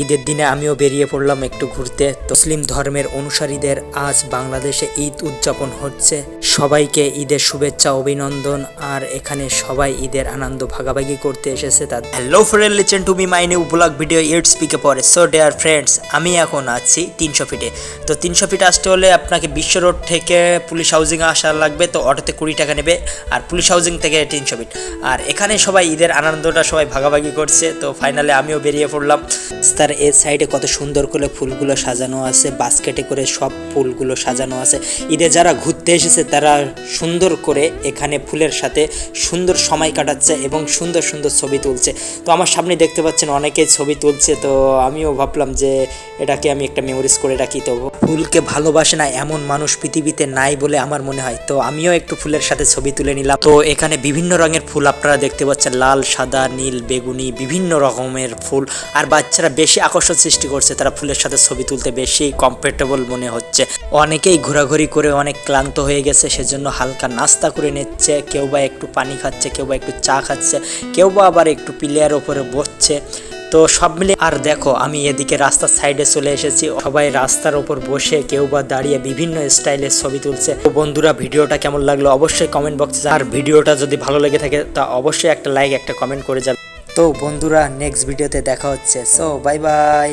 ঈদের দিনে আমিও বেরিয়ে পড়লাম একটু ঘুরতে। তো মুসলিম ধর্মের অনুসারীদের আজ বাংলাদেশে ঈদ উদযাপন হচ্ছে। সবাইকে ঈদের শুভেচ্ছা অভিনন্দন। আর এখানে সবাই ঈদের আনন্দ ভাগাভাগি করতে এসেছে। তার hello friend, listen to me my new blog video it's স্পিকে পরে। সো ডিয়ার ফ্রেন্ডস, আমি এখন আছি 300 ফিটে। তো 300 ফিট আসতে হলে আপনাকে বিশ্ব রোড থেকে পুলিশ হাউজিং আসা লাগবে। তো অটোতে 20 টাকা নেবে, আর পুলিশ হাউজিং থেকে 300 ফিট। আর এখানে সবাই ঈদের আনন্দটা সবাই ভাগাভাগি করছে। তো ফাইনালি আমিও বেরিয়ে পড়লাম। তার এর সাইডে কত সুন্দর করে ফুলগুলো সাজানো আছে, বাস্কেটে করে সব ফুলগুলো সাজানো আছে। ঈদে যারা ঘুরতে এসেছে তারা সুন্দর করে এখানে ফুলের সাথে সুন্দর সময় কাটাচ্ছে এবং সুন্দর সুন্দর ছবি তুলছে। তো আমার সামনে দেখতে পাচ্ছেন অনেকেই ছবি তুলছে। তো আমিও ভাবলাম যে এটাকে আমি একটা মেমোরিজ করে রাখি। তো ফুলকে ভালোবাসে না এমন মানুষ পৃথিবীতে নাই বলে আমার মনে হয়। তো আমিও একটু ফুলের সাথে ছবি তুলে নিলাম। তো এখানে বিভিন্ন রঙের ফুল আপনারা দেখতে পাচ্ছেন, লাল, সাদা, নীল, বেগুনি, বিভিন্ন রকমের ফুল। আর বাচ্চারা বেশি আকর্ষণ সৃষ্টি করছে, তারা ফুলের সাথে ছবি তুলতে বেশি কমফোর্টেবল মনে হচ্ছে। অনেকেই ঘোরাঘুরি করে অনেক ক্লান্ত হয়ে গেছে, সেজন্য হালকা নাস্তা করে নিচ্ছে। কেউ বা একটু পানি খাচ্ছে, কেউ বা একটু চা খাচ্ছে, কেউ বা আবার একটু পিলিয়ার ওপরে বসছে। তো সব মিলে আর দেখো আমি এদিকে রাস্তার সাইডে চলে এসেছি। সবাই রাস্তার ওপর বসে কেউ বা দাঁড়িয়ে বিভিন্ন স্টাইলের ছবি তুলছে। তো বন্ধুরা, ভিডিওটা কেমন লাগলো অবশ্যই কমেন্ট বক্সে। আর ভিডিওটা যদি ভালো লেগে থাকে তা অবশ্যই একটা লাইক, একটা কমেন্ট করে যাবে। তো বন্ধুরা, নেক্সট ভিডিওতে দেখা হচ্ছে। So bye bye.